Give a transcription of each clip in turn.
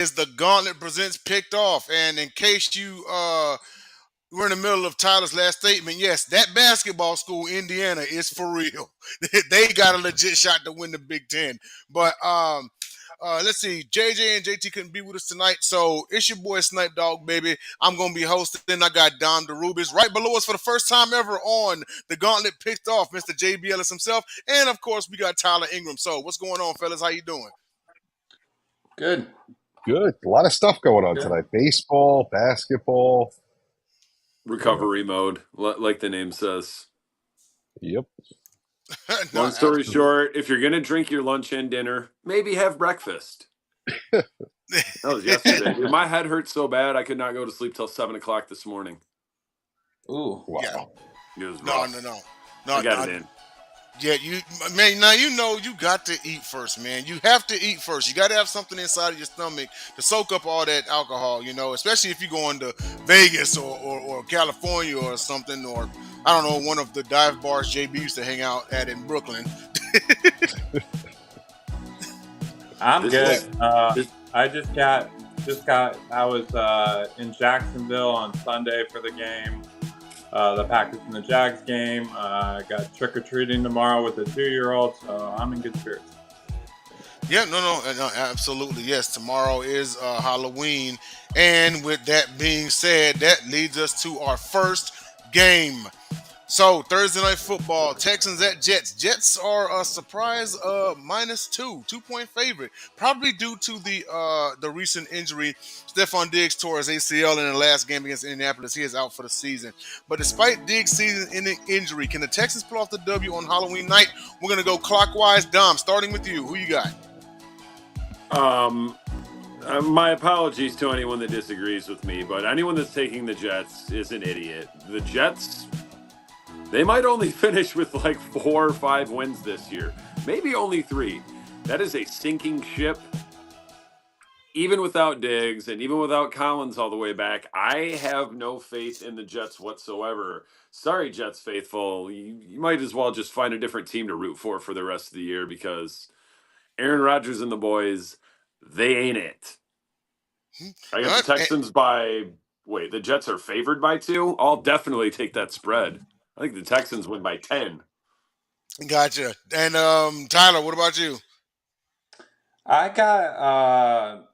Is the Gauntlet presents Picked Off. And in case you we're in the middle of Tyler's last statement, yes, that basketball school, Indiana, is for real. They got a legit shot to win the Big Ten. But let's see, JJ and JT couldn't be with us tonight, so it's your boy Snipe Dog, baby. I'm gonna be hosting. I got Dom DeRubeis right below us for the first time ever on the Gauntlet Picked Off, Mr. JB Ellis himself, and of course we got Tyler Ingram. So what's going on, fellas? How you doing? Good. Good. A lot of stuff going on Good. tonight. Baseball, basketball. Recovery mode, like the name says. Yep. No, Long story absolutely. short, if you're going to drink your lunch and dinner, maybe have breakfast. That was yesterday. Dude, my head hurt so bad I could not go to sleep till 7 o'clock this morning. Ooh. Wow. Yeah. It was No, rough. no. I got it in. Yeah, now you know you got to eat first, man. You have to eat first. You got to have something inside of your stomach to soak up all that alcohol, especially if you're going to Vegas or California or something, or I don't know, one of the dive bars JB used to hang out at in Brooklyn. I'm good. I was in Jacksonville on Sunday for the game. The Packers and the Jags game. Got trick-or-treating tomorrow with a 2-year-old, so I'm in good spirits. Yeah, no, absolutely. Yes, tomorrow is Halloween. And with that being said, that leads us to our first game. So, Thursday Night Football, Texans at Jets. Jets are a surprise -2, 2-point favorite, probably due to the recent injury. Stephon Diggs tore his ACL in the last game against Indianapolis. He is out for the season. But despite Diggs' season-ending injury, can the Texans pull off the W on Halloween night? We're going to go clockwise. Dom, starting with you. Who you got? My apologies to anyone that disagrees with me, but anyone that's taking the Jets is an idiot. The Jets, they might only finish with like 4 or 5 wins this year. Maybe only 3. That is a sinking ship. Even without Diggs and even without Collins all the way back, I have no faith in the Jets whatsoever. Sorry, Jets faithful. You might as well just find a different team to root for the rest of the year because Aaron Rodgers and the boys, they ain't it. I got the Texans the Jets are favored by 2. I'll definitely take that spread. I think the Texans win by 10. Gotcha. And Tyler, what about you? I got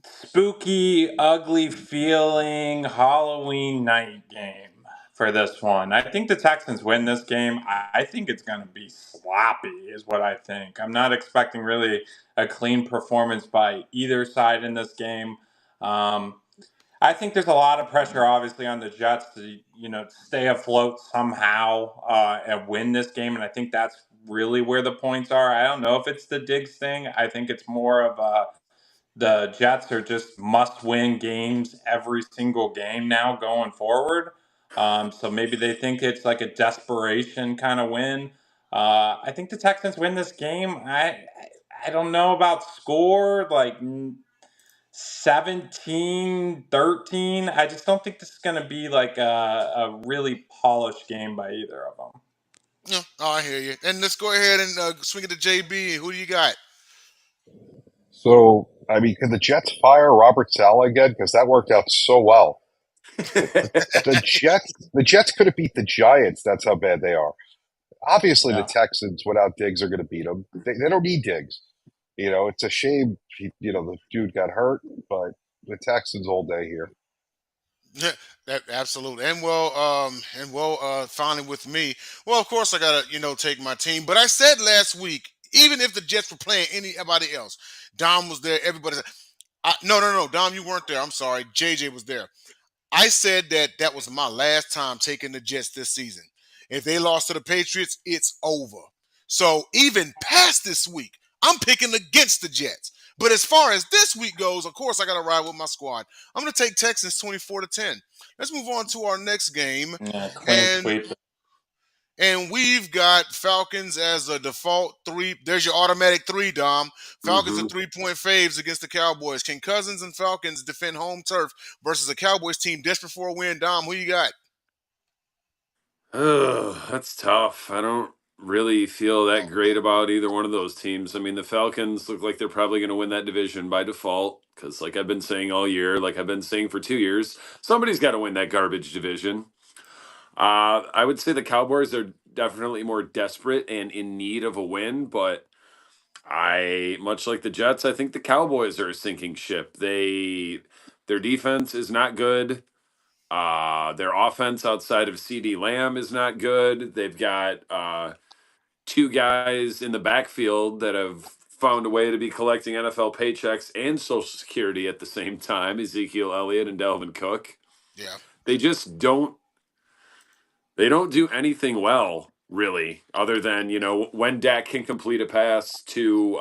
spooky, ugly feeling Halloween night game for this one. I think the Texans win this game. I think it's going to be sloppy is what I think. I'm not expecting really a clean performance by either side in this game. I think there's a lot of pressure, obviously, on the Jets to, stay afloat somehow and win this game. And I think that's really where the points are. I don't know if it's the Diggs thing. I think it's more of the Jets are just must-win games every single game now going forward. So maybe they think it's like a desperation kind of win. I think the Texans win this game. I don't know about score, like 17-13. I just don't think this is going to be like a really polished game by either of them. Yeah, I hear you. And let's go ahead and swing it to JB. Who do you got? So, can the Jets fire Robert Saleh again? Because that worked out so well. The Jets could have beat the Giants. That's how bad they are. Obviously, the Texans, without Diggs, are going to beat them. They don't need Diggs. It's a shame, the dude got hurt, but the Texans all day here. That absolutely. And finally with me. Well, of course I gotta, take my team. But I said last week, even if the Jets were playing anybody else, Dom was there, everybody no, Dom, you weren't there. I'm sorry. JJ was there. I said that was my last time taking the Jets this season. If they lost to the Patriots, it's over. So even past this week, I'm picking against the Jets. But as far as this week goes, of course, I got to ride with my squad. I'm going to take Texans 24-10. Let's move on to our next game. Yeah, clean sweep. And we've got Falcons as a default 3. There's your automatic 3, Dom. Falcons are 3-point faves against the Cowboys. Can Cousins and Falcons defend home turf versus a Cowboys team desperate for a win? Dom, who you got? Oh, that's tough. I don't really feel that great about either one of those teams. I mean, the Falcons look like they're probably going to win that division by default because, like I've been saying all year, like I've been saying for 2 years, somebody's got to win that garbage division. I would say the Cowboys are definitely more desperate and in need of a win, but much like the Jets, I think the Cowboys are a sinking ship. Their defense is not good. Their offense outside of CD Lamb is not good. They've got two guys in the backfield that have found a way to be collecting NFL paychecks and Social Security at the same time, Ezekiel Elliott and Dalvin Cook. Yeah. They just don't do anything well, really, other than, when Dak can complete a pass to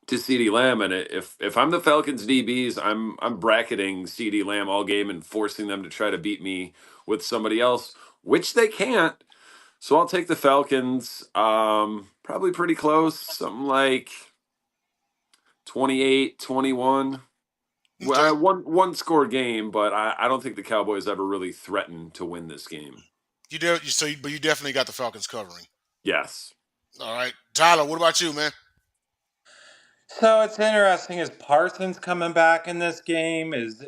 CeeDee Lamb. And if I'm the Falcons DBs, I'm bracketing CeeDee Lamb all game and forcing them to try to beat me with somebody else, which they can't. So I'll take the Falcons. Probably pretty close, something like 28-21. Okay. Well, one score game, but I don't think the Cowboys ever really threatened to win this game. But you definitely got the Falcons covering. Yes. All right, Tyler. What about you, man? So it's interesting. Is Parsons coming back in this game? Bland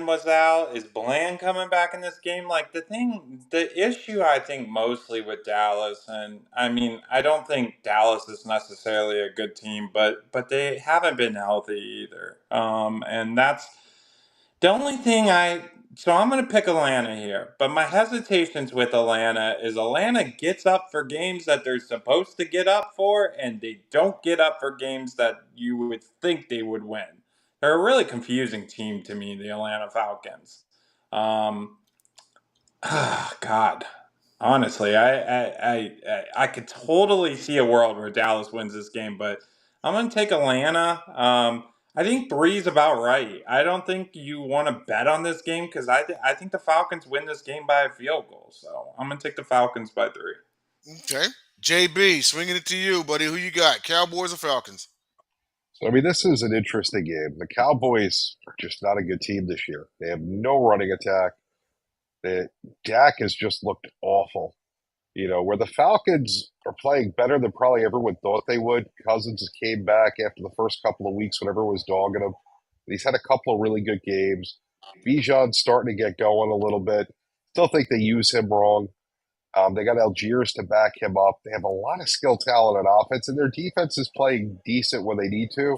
was out? Is Bland coming back in this game? Like the issue I think mostly with Dallas, and I mean I don't think Dallas is necessarily a good team, but they haven't been healthy either. And that's the only thing so I'm going to pick Atlanta here, but my hesitations with Atlanta is Atlanta gets up for games that they're supposed to get up for, and they don't get up for games that you would think they would win. They're a really confusing team to me, the Atlanta Falcons. Um, God, honestly, I could totally see a world where Dallas wins this game, but I'm going to take Atlanta. I think three is about right. I don't think you want to bet on this game because I think the Falcons win this game by a field goal. So I'm going to take the Falcons by three. Okay, JB, swinging it to you, buddy. Who you got? Cowboys or Falcons? So, I mean, this is an interesting game. The Cowboys are just not a good team this year. They have no running attack. Dak has just looked awful. Where the Falcons are playing better than probably everyone thought they would. Cousins came back after the first couple of weeks when everyone was dogging him. He's had a couple of really good games. Bijan's starting to get going a little bit. Still think they use him wrong. They got Algiers to back him up. They have a lot of skill talent on offense, and their defense is playing decent when they need to.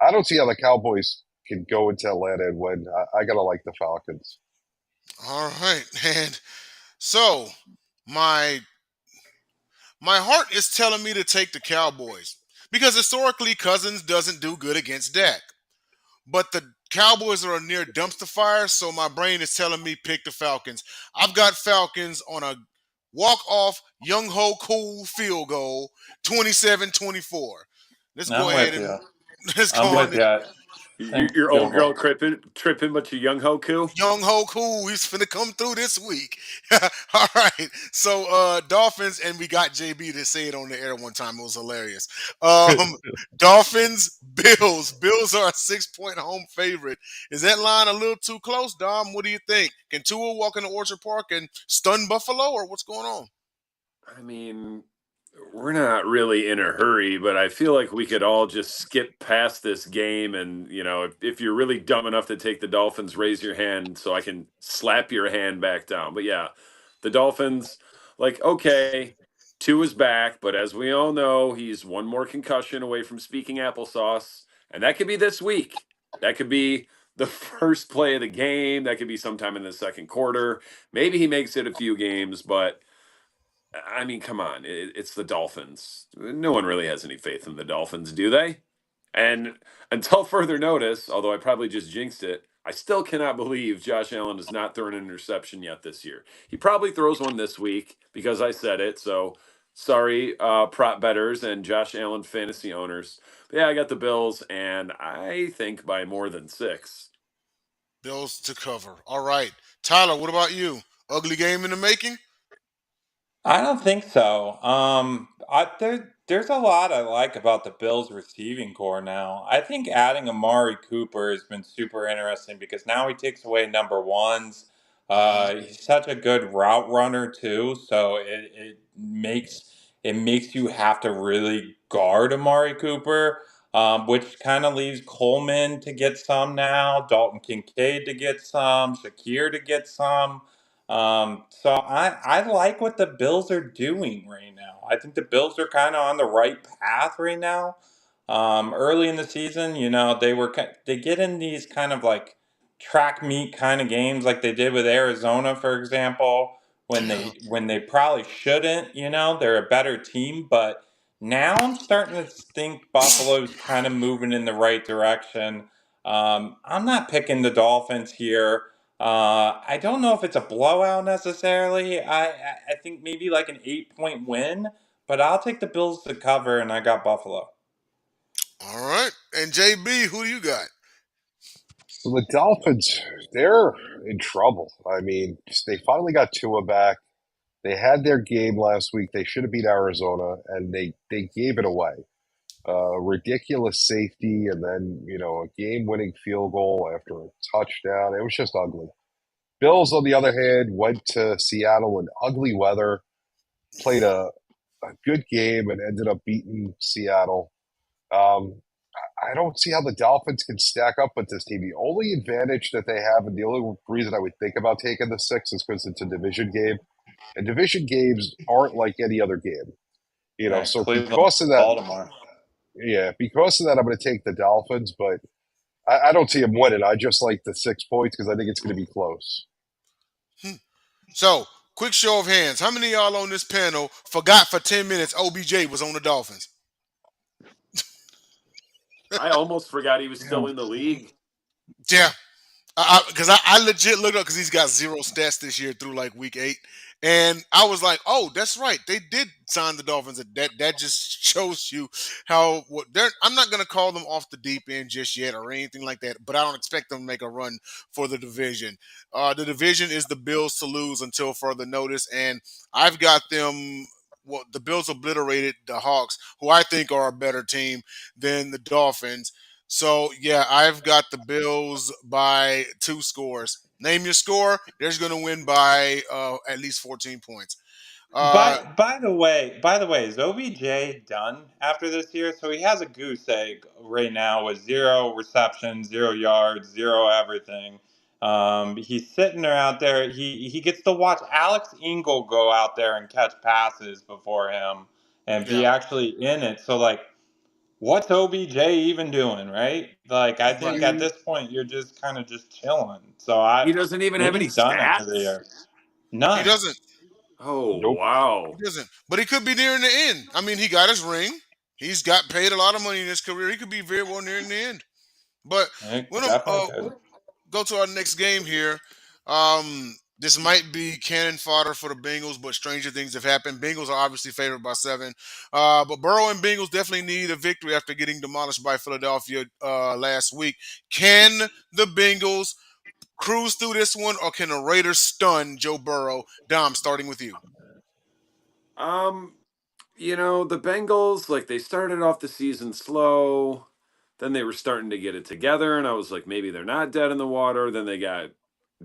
I don't see how the Cowboys can go into Atlanta and win. I got to like the Falcons. All right, and so my my heart is telling me to take the Cowboys because historically Cousins doesn't do good against Dak. But the Cowboys are a near dumpster fire, so my brain is telling me pick the Falcons. I've got Falcons on a walk-off Young Ho Cool field goal, 27-24. Let's go I'm ahead with and you. let's I'm go with ahead. you. I think Your old field girl goal. tripping, but your young Hoku. Young Ho Cool, he's finna come through this week. All right. So Dolphins, and we got JB to say it on the air one time. It was hilarious. Dolphins, Bills. Bills are a 6-point home favorite. Is that line a little too close, Dom? What do you think? Can Tua walk into Orchard Park and stun Buffalo, or what's going on? I mean, we're not really in a hurry, but I feel like we could all just skip past this game. And, if you're really dumb enough to take the Dolphins, raise your hand so I can slap your hand back down. But yeah, the Dolphins, like, okay, two is back, but as we all know, he's one more concussion away from speaking applesauce. And that could be this week. That could be the first play of the game. That could be sometime in the second quarter. Maybe he makes it a few games, but I mean, come on. It's the Dolphins. No one really has any faith in the Dolphins, do they? And until further notice, although I probably just jinxed it, I still cannot believe Josh Allen has not thrown an interception yet this year. He probably throws one this week because I said it. So sorry, prop betters and Josh Allen fantasy owners. But yeah, I got the Bills, and I think by more than 6. Bills to cover. All right. Tyler, what about you? Ugly game in the making? I don't think so. There's a lot I like about the Bills receiving core now. I think adding Amari Cooper has been super interesting because now he takes away number ones. Mhm. He's such a good route runner too, so it makes you have to really guard Amari Cooper, which kind of leaves Coleman to get some now, Dalton Kincaid to get some, Shakir to get some. So I like what the Bills are doing right now. I think the Bills are kind of on the right path right now. Early in the season, they get in these kind of like track meet kind of games like they did with Arizona, for example, when Yeah. they probably shouldn't. They're a better team, but now I'm starting to think Buffalo's kind of moving in the right direction. I'm not picking the Dolphins here. I don't know if it's a blowout necessarily. I think maybe like an 8-point win, but I'll take the Bills to cover, and I got Buffalo. All right. And JB, who do you got? So the Dolphins, they're in trouble. I mean, they finally got Tua back. They had their game last week. They should have beat Arizona, and they gave it away. Ridiculous safety, and then a game-winning field goal after a touchdown. It was just ugly. Bills, on the other hand, went to Seattle in ugly weather, played a good game, and ended up beating Seattle. Um, I don't see how the Dolphins can stack up with this team. The only advantage that they have, and the only reason I would think about taking the six, is because it's a division game, and division games aren't like any other game. Yeah, So Cleveland, because of that, Baltimore. yeah, because of that, I'm going to take the Dolphins, but I don't see them winning. I just like the 6 points because I think it's going to be close. Hmm. So, quick show of hands. How many of y'all on this panel forgot for 10 minutes OBJ was on the Dolphins? I almost forgot he was Yeah. still in the league. Yeah. Because I legit looked up because he's got zero stats this year through like week 8, and I was like, "Oh, that's right, they did sign the Dolphins." That just shows you how what they're. I'm not gonna call them off the deep end just yet or anything like that, but I don't expect them to make a run for the division. The division is the Bills to lose until further notice, and I've got them. Well, the Bills obliterated the Hawks, who I think are a better team than the Dolphins. So yeah, I've got the Bills by 2 scores. Name your score. They're going to win by at least 14 points. Uh, By the way, is OBJ done after this year? So he has a goose egg right now with 0 receptions, 0 yards, zero everything. He's sitting there out there. He gets to watch Alex Engel go out there and catch passes before him and yeah, be actually in it. So like, what's OBJ even doing, right? Like, I right. think at this point you're just kind of just chilling. So I He doesn't even have think any he's done after the stats. year. He None. doesn't. Oh Nope. He wow! doesn't. But he could be nearing the end. I mean, he got his ring. He's got paid a lot of money in his career. He could be very well nearing the end. But It we're gonna definitely could. go to our next game here. This might be cannon fodder for the Bengals, but stranger things have happened. Bengals are obviously favored by 7. But Burrow and Bengals definitely need a victory after getting demolished by Philadelphia last week. Can the Bengals cruise through this one, or can the Raiders stun Joe Burrow? Dom, starting with you. Um, the Bengals, like they started off the season slow, then they were starting to get it together, and I was like, maybe they're not dead in the water. Then they got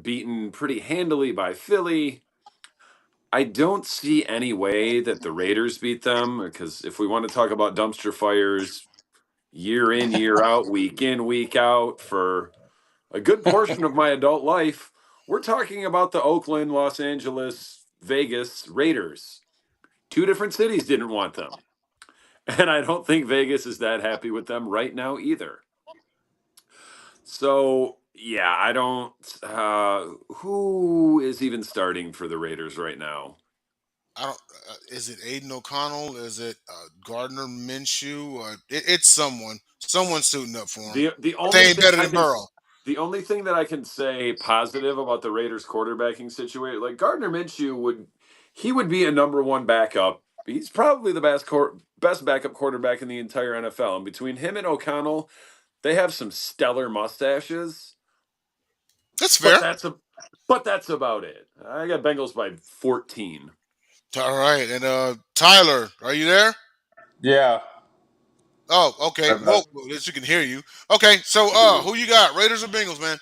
beaten pretty handily by Philly. I don't see any way that the Raiders beat them because if we want to talk about dumpster fires year in, year out, week in, week out for a good portion of my adult life, we're talking about the Oakland, Los Angeles, Vegas Raiders. Two different cities didn't want them. And I don't think Vegas is that happy with them right now either. So, yeah, I don't. Who is even starting for the Raiders right now? I don't. Is it Aiden O'Connell? Is it Gardner Minshew? It's someone. Someone's suiting up for him. The But only they ain't thing better I than can Burrow. the only thing that I can say positive about the Raiders quarterbacking situation, like Gardner Minshew would be a number one backup. He's probably the best backup quarterback in the entire NFL. And between him and O'Connell, they have some stellar mustaches. That's But fair. that's about it. I got Bengals by 14. All right, and Tyler, are you there? Yeah. Oh, okay. Well, at least you can hear you. Okay, so who you got? Raiders or Bengals, man?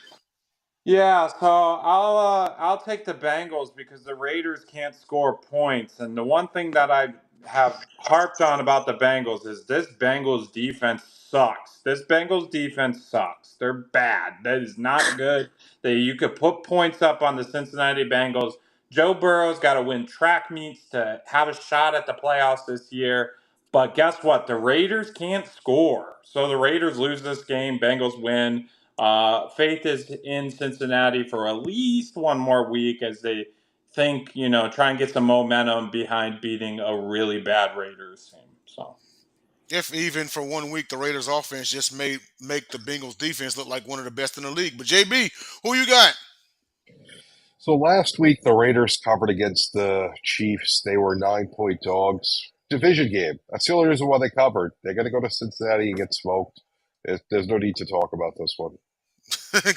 Yeah, so I'll take the Bengals because the Raiders can't score points, and the one thing that I have harped on about the Bengals is this Bengals defense sucks. This Bengals defense sucks. They're bad. That is not good. That you could put points up on the Cincinnati Bengals. Joe Burrow's got to win track meets to have a shot at the playoffs this year. But guess what? The Raiders can't score. So the Raiders lose this game. Bengals win. Faith is in Cincinnati for at least one more week as they think, try and get some momentum behind beating a really bad Raiders team. So If even for 1 week, the Raiders offense just may make the Bengals defense look like one of the best in the league. But JB, who you got? So last week the Raiders covered against the Chiefs. They were 9-point dogs. Division game. That's the only reason why they covered. They're going to go to Cincinnati and get smoked. There's no need to talk about this one.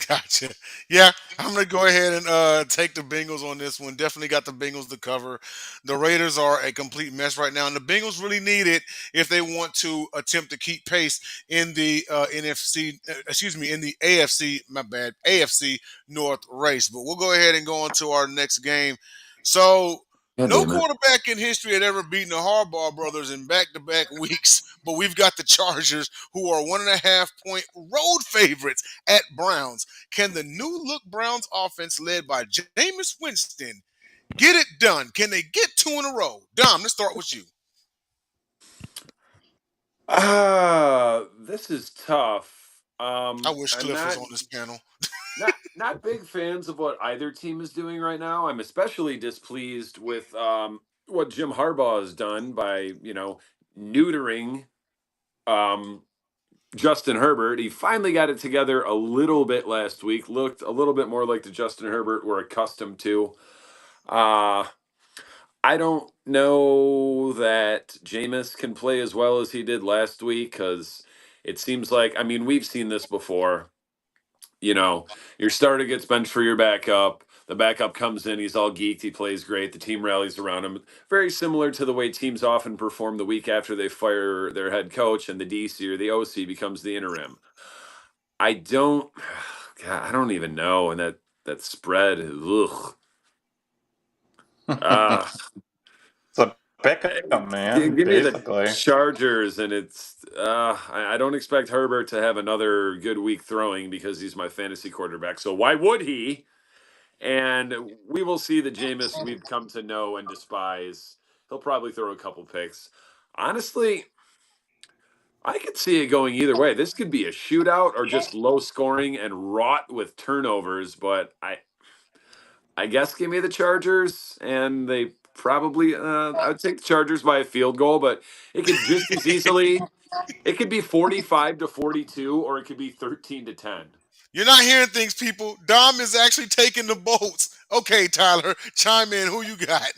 Gotcha. Yeah, I'm gonna go ahead and take the Bengals on this one. Definitely got the Bengals to cover. The Raiders are a complete mess right now, and the Bengals really need it if they want to attempt to keep pace in the in the AFC. My bad, AFC North race. But we'll go ahead and go on to our next game. So. God No damn it. quarterback in history had ever beaten the Harbaugh brothers in back-to-back weeks, but we've got the Chargers, who are 1.5-point road favorites at Browns. Can the new look Browns offense led by Jameis Winston get it done? Can they get two in a row? Dom, let's start with you. This is tough. I wish I'm Cliff was not on this panel. not big fans of what either team is doing right now. I'm especially displeased with what Jim Harbaugh has done by, neutering um Justin Herbert. He finally got it together a little bit last week. Looked a little bit more like the Justin Herbert we're accustomed to. Uh I don't know that Jameis can play as well as he did last week because it seems like, I mean, we've seen this before. Your starter gets benched for your backup. The backup comes in, he's all geeked, he plays great. The team rallies around him. Very similar to the way teams often perform the week after they fire their head coach and the DC or the OC becomes the interim. I don't, God, I don't even know. And that spread, ugh. Uh, it's a pick 'em, man, Give me the basically. Chargers, and I don't expect Herbert to have another good week throwing because he's my fantasy quarterback. So why would he? And we will see the Jameis we've come to know and despise. He'll probably throw a couple picks. Honestly, I could see it going either way. This could be a shootout or just low scoring and wrought with turnovers, but I guess give me the Chargers, and they probably I would take the Chargers by a field goal, but it could just as easily it could be 45-42 or it could be 13-10. You're not hearing things, people. Dom is actually taking the bolts. Okay, Tyler, chime in. Who you got?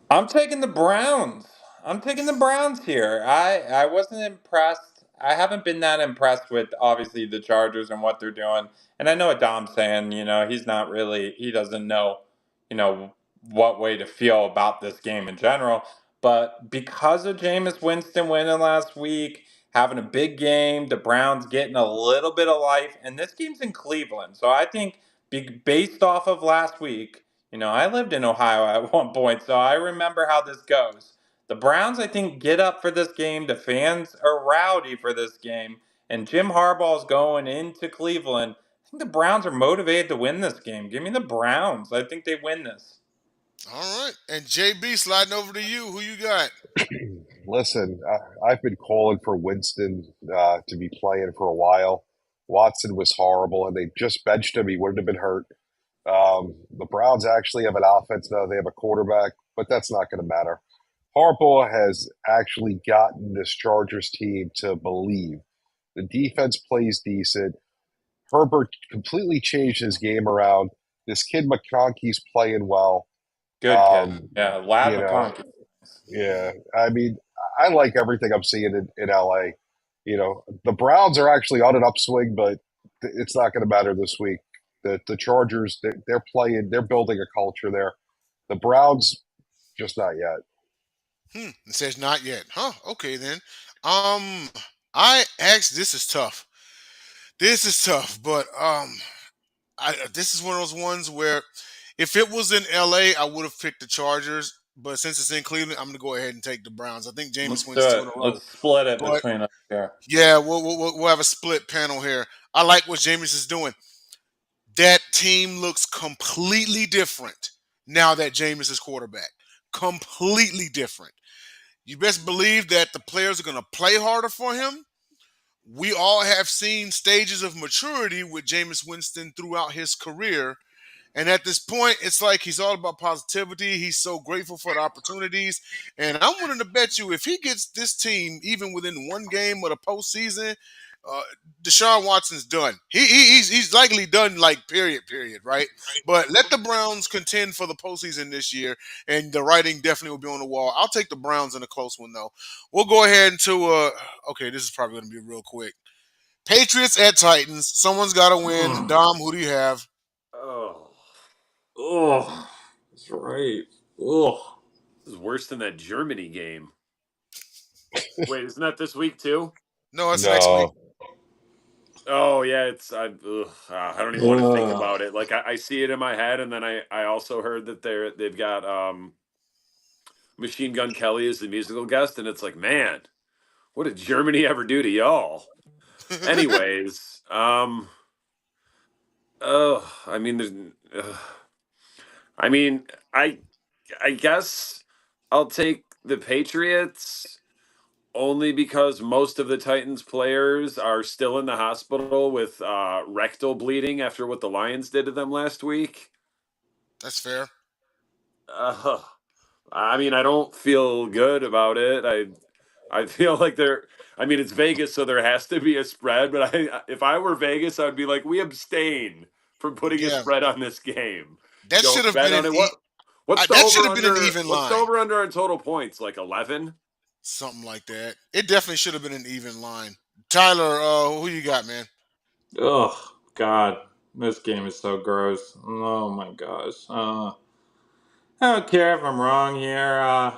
I'm taking the Browns. I'm taking the Browns here. I wasn't impressed. I haven't been that impressed with obviously the Chargers and what they're doing. And I know what Dom's saying, he doesn't know, you know, what way to feel about this game in general. But because of Jameis Winston winning last week, having a big game, the Browns getting a little bit of life, and this game's in Cleveland. So I think based off of last week, I lived in Ohio at one point, so I remember how this goes. The Browns, I think, get up for this game. The fans are rowdy for this game. And Jim Harbaugh's going into Cleveland. I think the Browns are motivated to win this game. Give me the Browns. I think they win this. All right. And JB, sliding over to you. Who you got? Listen, I've been calling for Winston to be playing for a while. Watson was horrible, and they just benched him. He wouldn't have been hurt. The Browns actually have an offense now. They have a quarterback, but that's not going to matter. Harbaugh has actually gotten this Chargers team to believe. The defense plays decent. Herbert completely changed his game around. This kid McConkey's playing well. Good kid. Um, Yeah, Lad you know, McConkey. yeah. I mean, I like everything I'm seeing in LA. The Browns are actually on an upswing, but it's not going to matter this week. The Chargers, they're playing, they're building a culture there. The Browns, just not yet. It says not yet. Huh? Okay then. Um, I asked. This is tough. This is tough, but This is one of those ones where if it was in LA, I would have picked the Chargers. But since it's in Cleveland, I'm going to go ahead and take the Browns. I think Jameis Let's do wins two in it. a row. Let's split it But between us here. yeah, we'll have a split panel here. I like what Jameis is doing. That team looks completely different now that Jameis is quarterback. Completely different. You best believe that the players are going to play harder for him. We all have seen stages of maturity with Jameis Winston throughout his career. And at this point, it's like he's all about positivity. He's so grateful for the opportunities. And I'm willing to bet you if he gets this team even within one game of the postseason, uh, Deshaun Watson's done. He's likely done, like, period, right? But let the Browns contend for the postseason this year, and the writing definitely will be on the wall. I'll take the Browns in a close one, though. We'll go ahead into, okay, this is probably going to be real quick. Patriots at Titans. Someone's got to win. Dom, who do you have? Oh, Oh, that's right. Oh, this is worse than that Germany game. Wait, isn't that this week too? No, it's next week. No, Oh yeah, I don't even want to think about it. Like I see it in my head, and then I also heard that they've got Machine Gun Kelly as the musical guest, and it's like, man, what did Germany ever do to y'all? Anyways, I mean, I mean, I guess I'll take the Patriots only because most of the Titans players are still in the hospital with rectal bleeding after what the Lions did to them last week. That's fair. Uh, I mean, I don't feel good about it. I feel like there. I mean, it's Vegas, so there has to be a spread. But if I were Vegas, I would be like, we abstain from putting a Yeah, spread on this game. that should Don't have bet been on an it. What's the that should over have been an under? even What's the line, over under on total points? Like 11. something like that. It definitely should have been an even line. Tyler, who you got, man? oh, God. This game is so gross. Oh, my gosh. I don't care if I'm wrong here.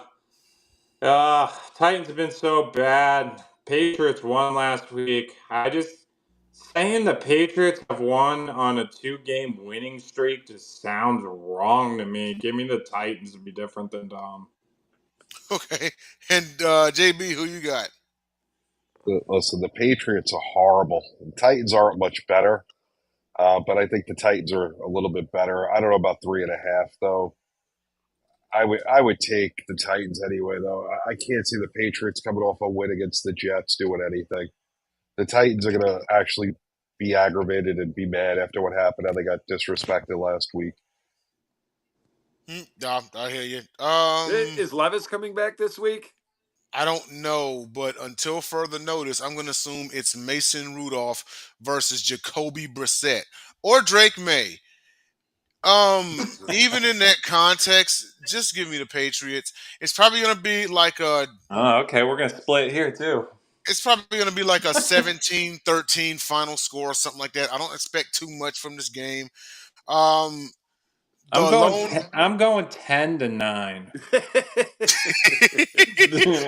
Titans have been so bad. Patriots won last week. Saying the Patriots have won on a 2-game winning streak just sounds wrong to me. Give me the Titans to be different than Dom. Okay, and JB, who you got? listen, the Patriots are horrible. The Titans aren't much better, but I think the Titans are a little bit better. I don't know about 3.5 though. I would take the Titans anyway though. I can't see the Patriots coming off a win against the Jets doing anything. The Titans are going to actually be aggravated and be mad after what happened and they got disrespected last week. Yeah, I hear you. Is Levis coming back this week? I don't know, but until further notice, I'm going to assume it's Mason Rudolph versus Jacoby Brissett or Drake May. Even in that context, just give me the Patriots. It's probably going to be like a Oh, okay. We're going to split here, too. it's probably going to be like a 17-13 final score or something like that. I don't expect too much from this game. Um, I'm the going. lone I'm going 10-9.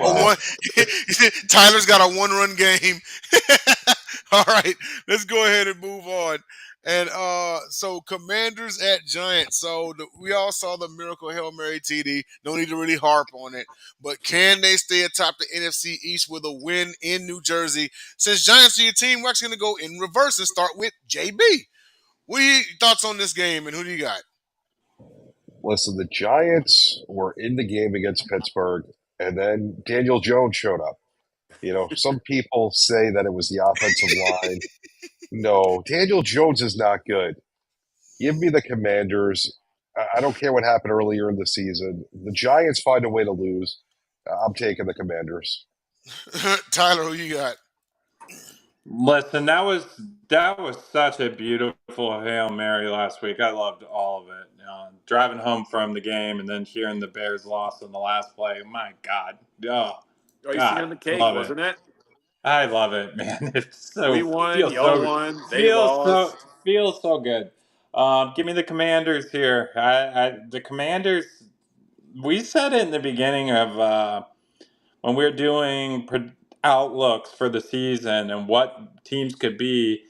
a Wow. one Tyler's got a one-run game. All right, let's go ahead and move on. And so Commanders at Giants. So we all saw the miracle Hail Mary TD. No need to really harp on it. But can they stay atop the NFC East with a win in New Jersey? Since Giants are your team, we're actually going to go in reverse and start with JB. What are your thoughts on this game, and who do you got? Listen, the Giants were in the game against Pittsburgh, and then Daniel Jones showed up. Some people say that it was the offensive line. No, Daniel Jones is not good. Give me the Commanders. I don't care what happened earlier in the season. The Giants find a way to lose. I'm taking the Commanders. Tyler, who you got? Listen, that was such a beautiful Hail Mary last week. I loved all of it. Driving home from the game and then hearing the Bears loss in the last play. My God. Oh, Icing God. on the cake, Love it. wasn't it? I love it, man. It's We so won, feels y'all so won, they feels so lost. feels so good. Give me the Commanders here. The Commanders. We said it in the beginning of when we were doing outlooks for the season and what teams could be.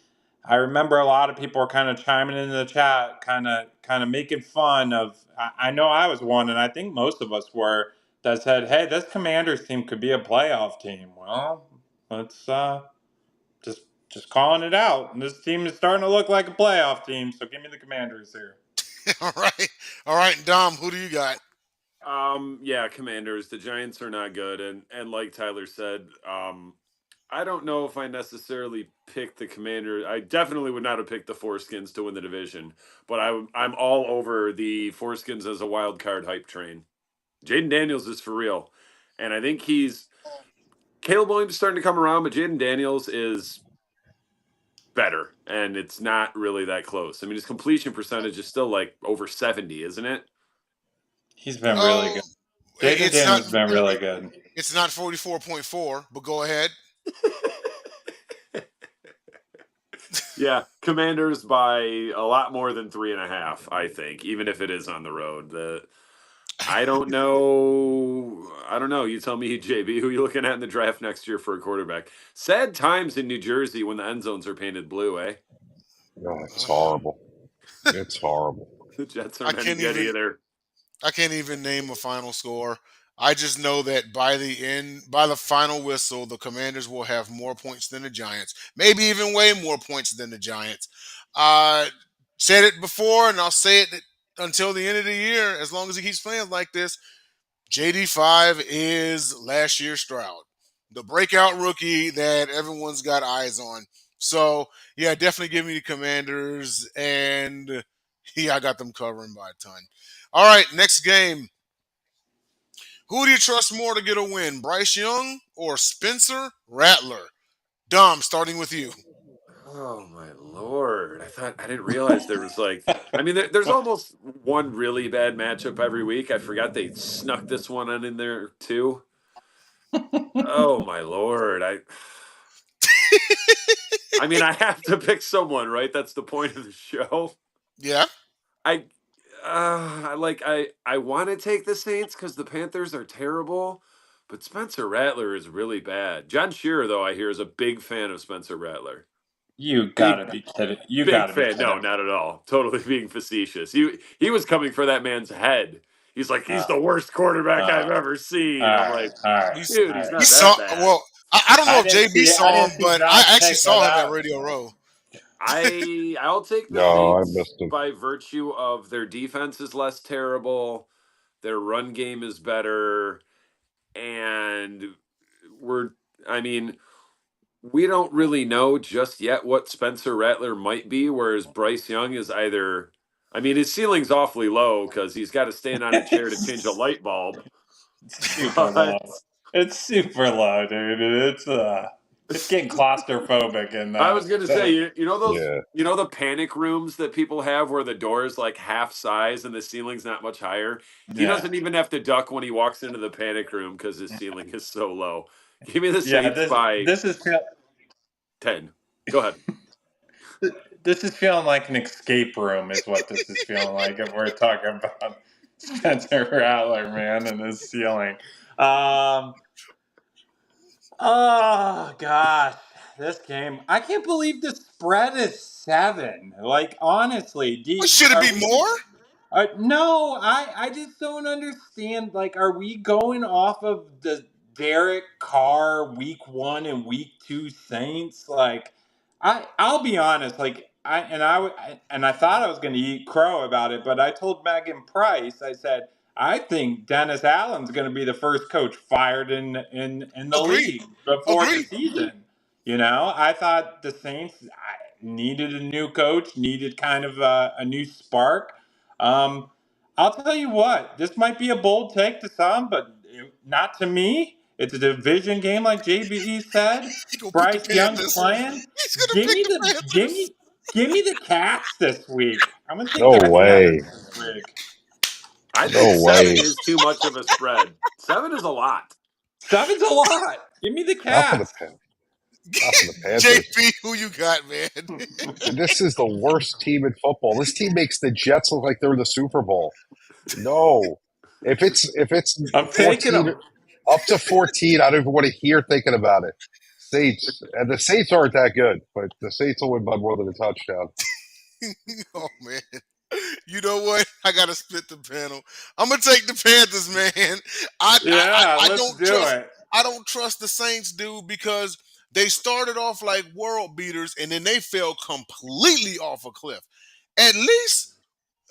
I remember a lot of people were kind of chiming in the chat, kind of making fun of. I know I was one, and I think most of us were, that said, "Hey, this Commanders team could be a playoff team." Well, let's just calling it out. And this team is starting to look like a playoff team. So give me the Commanders here. All right. All right, Dom, who do you got? Yeah, Commanders. The Giants are not good, and like Tyler said, I don't know if I necessarily picked the Commanders. I definitely would not have picked the Foreskins to win the division, but I'm all over the Foreskins as a wild card hype train. Jaden Daniels is for real, and I think Caleb Williams is starting to come around, but Jaden Daniels is better, and it's not really that close. I mean, his completion percentage is still like over 70, isn't it? He's been really Oh, good. Jaden it's not Daniels has been really good. it's not 44.4, but go ahead. Yeah, Commanders by a lot more than 3.5, I think, even if it is on the road. I don't know. I don't know. You tell me, JB, who you looking at in the draft next year for a quarterback? Sad times in New Jersey when the end zones are painted blue, eh? Oh, it's horrible. It's horrible. The Jets I aren't any can't good even either. I can't even name a final score. I just know that by the final whistle, the Commanders will have more points than the Giants. Maybe even way more points than the Giants. I said it before, and I'll say it until the end of the year. As long as he keeps playing like this, JD5 is last year's Stroud, the breakout rookie that everyone's got eyes on. So yeah, definitely give me the Commanders, and yeah, I got them covering by a ton. All right, next game. Who do you trust more to get a win, Bryce Young or Spencer Rattler? Dom, starting with you. Oh my lord! I didn't realize there was like. I mean, there's almost one really bad matchup every week. I forgot they snuck this one on in there too. Oh my lord! I mean, I have to pick someone, right? That's the point of the show. Yeah, I I want to take the Saints because the Panthers are terrible, but Spencer Rattler is really bad. John Shearer, though, I hear is a big fan of Spencer Rattler. You Big gotta be kidding. You big gotta be fan. No, kidding. not at all. Totally being facetious. He was coming for that man's head. He's like, he's Uh, the worst quarterback I've all ever seen. I'm right, like, all right, he's dude, all he's right. he not saw. that bad. Well, I don't know if JB I saw didn't him, see but Josh I actually pick that saw him at out. Radio Row. I'll take the No, I Saints missed him. by virtue of their defense is less terrible, their run game is better, and we're I mean, we don't really know just yet what Spencer Rattler might be, whereas Bryce Young is either I mean, his ceiling's awfully low because he's got to stand on a chair to change a It's light bulb. super But low. It's super low, dude. It's getting claustrophobic in I was gonna say, that. you know those, Yeah. you know the panic rooms that people have where the door is like half size and the ceiling's not much higher. He Yeah, doesn't even have to duck when he walks into the panic room because his ceiling is so low. Give me the yeah. Saints by This is 10. Go ahead. this is feeling like an escape room, is what this is feeling like. If we're talking about Spencer Rattler, man, and his ceiling. Um, Oh gosh, this game! I can't believe the spread is 7. Like honestly, What should it are be we? more? No, I just don't understand. Like, are we going off of the Derek Carr week 1 and week 2 Saints? Like, I'll be honest. Like, I thought I was going to eat crow about it, but I told Megan Price. I said I think Dennis Allen's going to be the first coach fired in the Agree. league before the Agree. season. I thought the Saints needed a new coach, needed kind of a new spark. Um, I'll tell you what, this might be a bold take to some, but not to me. It's a division game, like JBE said. He gonna pick the Bryce Young's Panthers. playing. He's gonna Give pick me the the give Panthers. me give me the Cats this week. I'm gonna take No the Cats way. this week. I think No 7 way. is too much of a spread. 7 is a lot. 7's a lot. Give me the Not for the Cats. not for the Panthers. JP, who you got, man? This is the worst team in football. This team makes the Jets look like they're in the Super Bowl. No. If it's I'm taking 14 them. up to 14, I don't even want to hear thinking about it. Saints. And the Saints aren't that good, but the Saints will win by more than a touchdown. Oh man. You know what? I gotta split the panel. I'm gonna take the Panthers, man. Yeah, I let's don't do trust it. I don't trust the Saints, dude, because they started off like world beaters and then they fell completely off a cliff. At least,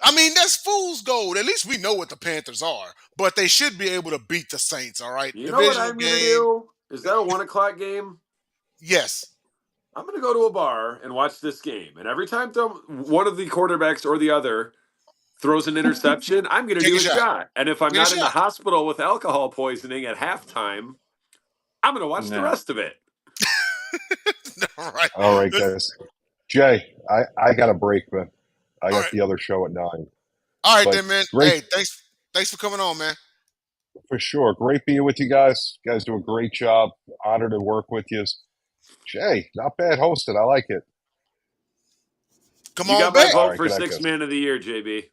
I mean, that's fool's gold. At least we know what the Panthers are, but they should be able to beat the Saints. All right, You know what divisional I'm going to game. do? Is that a 1 o'clock game? Yes, I'm going to go to a bar and watch this game. And every time one of the quarterbacks or the other throws an interception, I'm going to take do a a shot. shot. And if I'm Take a not in the shot. hospital with alcohol poisoning at halftime, I'm going to watch the No. rest of it. All right. All right, guys. Jay, I got a break, man. I All got right. the other show at 9. All right, But then, man. great Hey, thanks for coming on, man. for sure. Great being with you guys. You guys do a great job. Honored to work with you. Jay, not bad hosting. I like it. Come You on got my back. All vote right, for good night, sixth guys. man of the year, JB.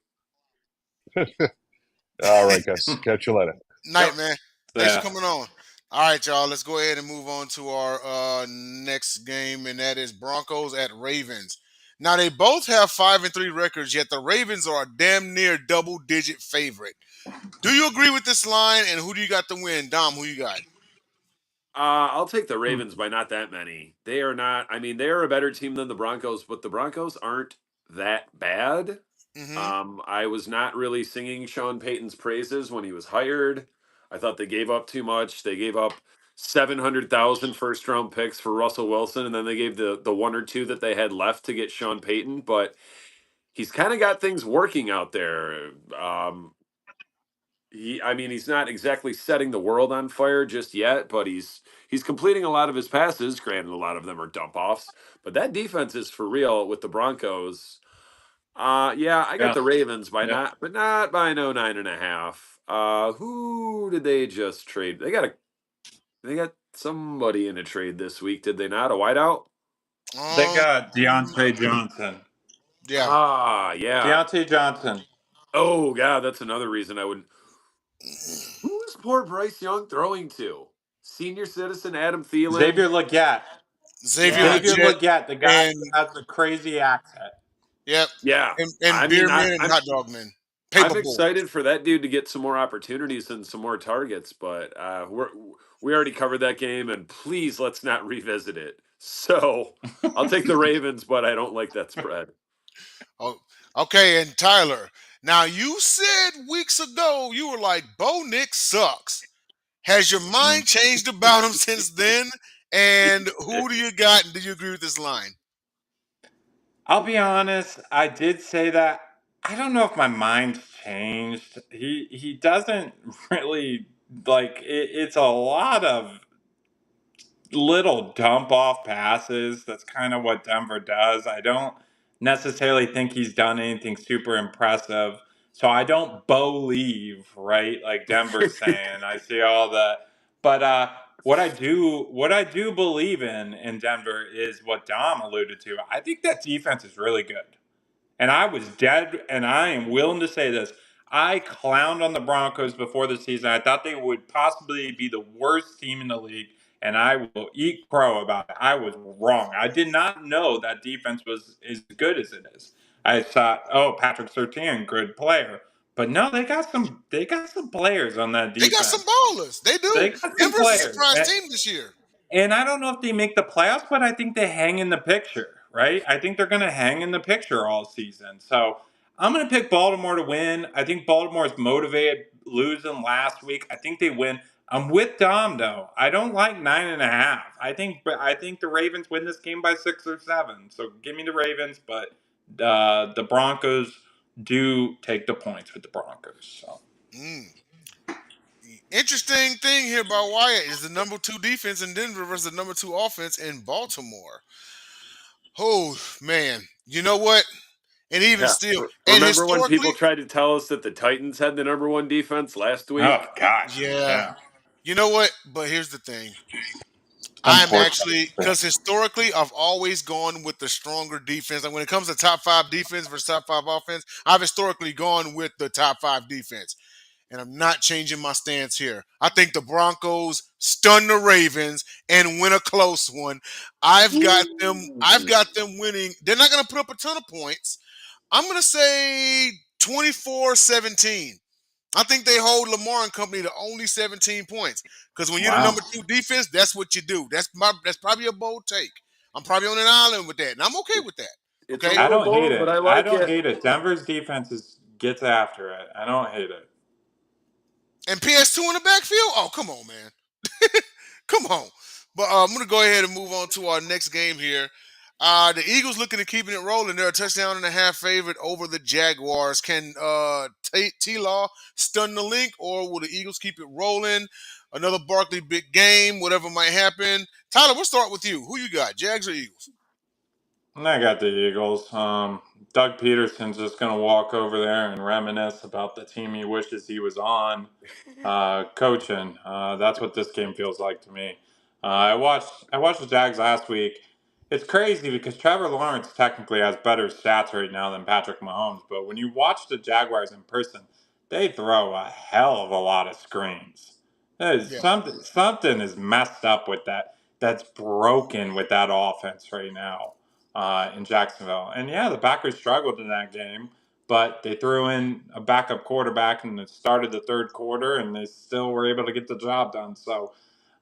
All right, guys. Catch you later. Night, Yep. man. Thanks for Yeah. coming on. All right, y'all. Let's go ahead and move on to our next game, and that is Broncos at Ravens. Now they both have 5-3 records, yet the Ravens are a damn near double-digit favorite. Do you agree with this line? And who do you got to win, Dom? Who you got? I'll take the Ravens by not that many. They are not. I mean, they are a better team than the Broncos, but the Broncos aren't that bad. Mm-hmm. I was not really singing Sean Payton's praises when he was hired. I thought they gave up too much. They gave up 700,000 first round picks for Russell Wilson, and then they gave the one or two that they had left to get Sean Payton. But he's kind of got things working out there. I mean, he's not exactly setting the world on fire just yet, but he's completing a lot of his passes. Granted, a lot of them are dump offs, but that defense is for real with the Broncos. Yeah, I got Yeah. the Ravens by Yeah. not by no 9.5. Who did they just trade? They got somebody in a trade this week, did they not? A wideout? They Um, got Deontay Johnson. yeah. Yeah. Deontay Johnson. Oh, yeah, that's another reason I would. Who's poor Bryce Young throwing to? Senior citizen Adam Thielen. Xavier Legette. Xavier Yeah, Xavier Legit Legette, the guy and who has the crazy accent. yep, yeah. and I mean, Beer Men and Hot Dog Men, I'm Paperboy. excited for that dude to get some more opportunities and some more targets, but we already covered that game, and please let's not revisit it. So I'll take the Ravens, but I don't like that spread. Oh, okay, and Tyler. Now you said weeks ago you were like, Bo Nick sucks. Has your mind changed about him since then? And who do you got? And do you agree with this line? I'll be honest, I did say that. I don't know if my mind's changed. He doesn't really like it's a lot of little dump off passes. That's kind of what Denver does. I don't necessarily think he's done anything super impressive. So I don't believe, right? Like Denver's saying. I see all the but what I do believe in Denver is what Dom alluded to. I think that defense is really good. And I was dead, and I am willing to say this. I clowned on the Broncos before the season. I thought they would possibly be the worst team in the league, and I will eat crow about it. I was wrong. I did not know that defense was as good as it is. I thought, oh, Patrick Surtain, good player, but no, they got some players on that They got some defense. ballers. They They do. got some Denver's a players. surprise team this year. And I don't know if they make the playoffs, but I think they hang in the picture, right? I think they're going to hang in the picture all season. So I'm going to pick Baltimore to win. I think Baltimore is motivated losing last week. I think they win. I'm with Dom though. I don't like 9.5. I think the Ravens win this game by 6 or 7. So give me the Ravens, but the Broncos do take the points with the Broncos. So Mm. Interesting thing here about Wyatt is the number 2 defense in Denver versus the number 2 offense in Baltimore. Oh man, you know what? And even Yeah. still, and Remember when historically, people tried to tell us that the Titans had the number one defense last oh week? gosh, yeah, yeah, you know what? But here's the thing: I'm unfortunately. actually because historically I've always gone with the stronger defense. And when it comes to top 5 defense versus top 5 offense, I've historically gone with the top 5 defense. and I'm not changing my stance here. I think the Broncos stun the Ravens and win a close one. I've got them. I've Ooh. got them winning. They're not going to put up a ton of points. I'm going to say 24-17. I think they hold Lamar and company to only 17 points. Because when you're the Wow. number 2 defense, that's what you do. That's probably a bold take. I'm probably on an island with that, and I'm okay with that. It's a Okay. I little don't hate bold, but it. I I like don't it. hate it. Denver's defense gets after it. I don't hate it. And PS2 in the backfield? Oh, come on, man. Come on. But I'm going to go ahead and move on to our next game here. The Eagles looking to keeping it rolling. They're a touchdown and a half favorite over the Jaguars. Can T-Law stun the link, or will the Eagles keep it rolling? Another Barkley big game, whatever might happen. Tyler, we'll start with you. Who you got, Jags or Eagles? I got the Eagles. Doug Peterson's just going to walk over there and reminisce about the team he wishes he was on, coaching. That's what this game feels like to me. I watched the Jags last week. It's crazy because Trevor Lawrence technically has better stats right now than Patrick Mahomes, but when you watch the Jaguars in person, they throw a hell of a lot of screens. There's Yeah. something is messed up with that. That's broken with that offense right now in Jacksonville. And yeah, the Packers struggled in that game, but they threw in a backup quarterback and it started the third quarter, and they still were able to get the job done. So,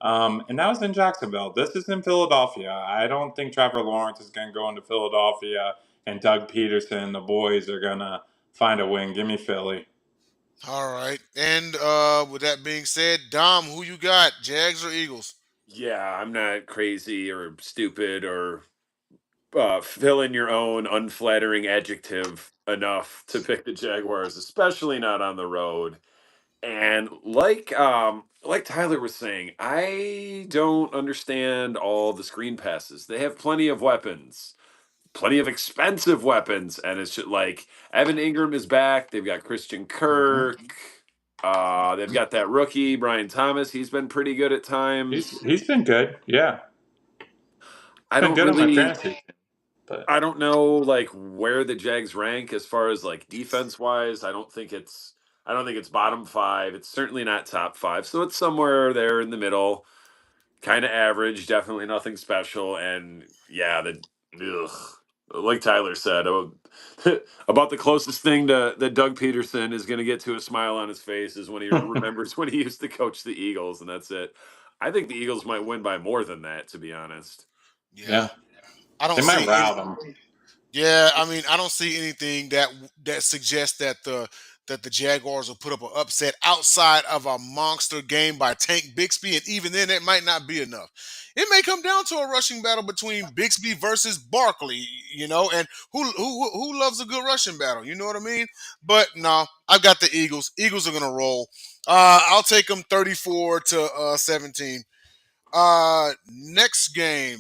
and that was in Jacksonville. This is in Philadelphia. I don't think Trevor Lawrence is going to go into Philadelphia and Doug Peterson and the boys are going to find a win. Give me Philly. All right. And with that being said, Dom, who you got, Jags or Eagles? Yeah, I'm not crazy or stupid or fill in your own unflattering adjective enough to pick the Jaguars, especially not on the road. And like Tyler was saying, I don't understand all the screen passes. They have plenty of weapons, plenty of expensive weapons, and it's just like Evan Ingram is back. They've got Christian Mhm. Kirk. They've got that rookie Brian Thomas. He's been pretty good at times. He's been good. Yeah, I been don't good on my really fantasy team. But I don't know like where the Jags rank as far as like defense wise. I don't think it's bottom five. It's certainly not top five. So it's somewhere there in the middle, kind of average, definitely nothing special. And yeah, ugh, like Tyler said, about the closest thing to that Doug Peterson is going to get to a smile on his face is when he remembers when he used to coach the Eagles, and that's it. I think the Eagles might win by more than that, to be honest. Yeah. yeah, I don't they might see any. rout them. Yeah, I mean, I don't see anything that suggests that the Jaguars will put up an upset outside of a monster game by Tank Bixby, and even then, it might not be enough. It may come down to a rushing battle between Bixby versus Barkley, and who loves a good rushing battle, you know what I mean? But no, I've got the Eagles. Eagles are gonna roll. I'll take them 34-17. Next game.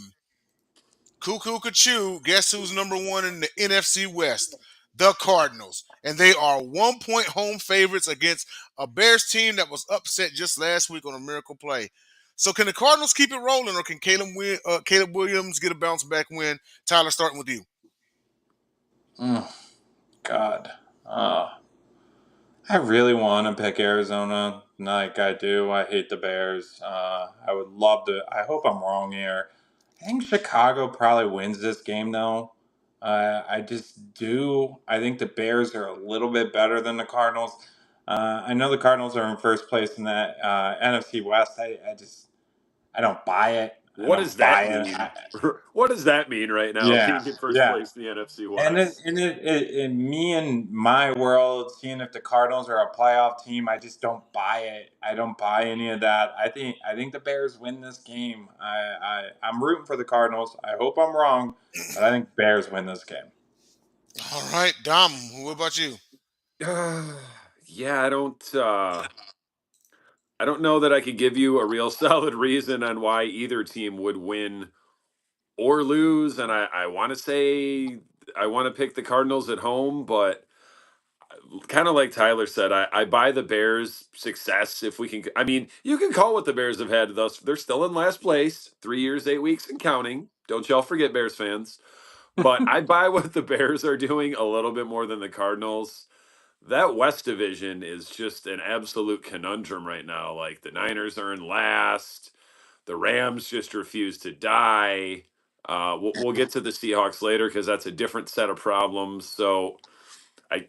Cuckoo Cachoo, guess who's number one in the NFC West? The Cardinals. And they are 1 point home favorites against a Bears team that was upset just last week on a miracle play. So can the Cardinals keep it rolling, or can Caleb Williams get a bounce back win? Tyler, starting with you. Mm, God. I really want to pick Arizona like I do. I hate the Bears. I would love to. I hope I'm wrong here. I think Chicago probably wins this game, though. I just do. I think the Bears are a little bit better than the Cardinals. I know the Cardinals are in first place in that NFC West. I don't buy it. I What don't does buy that it. mean? What does that mean right now, Yeah, being in first yeah. place in the NFC And West? in me and my world, seeing if the Cardinals are a playoff team, I just don't buy it. I don't buy any of that. I think the Bears win this game. I'm rooting for the Cardinals. I hope I'm wrong, but I think Bears win this game. All right, Dom, what about you? Yeah, I don't know that I could give you a real solid reason on why either team would win or lose. And I want to say I want to pick the Cardinals at home, but kind of like Tyler said, I buy the Bears' success if we can. I mean, you can call what the Bears have had thus. They're still in last place, 3 years, 8 weeks, and counting. Don't y'all forget, Bears fans. But I buy what the Bears are doing a little bit more than the Cardinals. that West division is just an absolute conundrum right now. Like the Niners are in last, the Rams just refuse to die. We'll get to the Seahawks later because that's a different set of problems. So I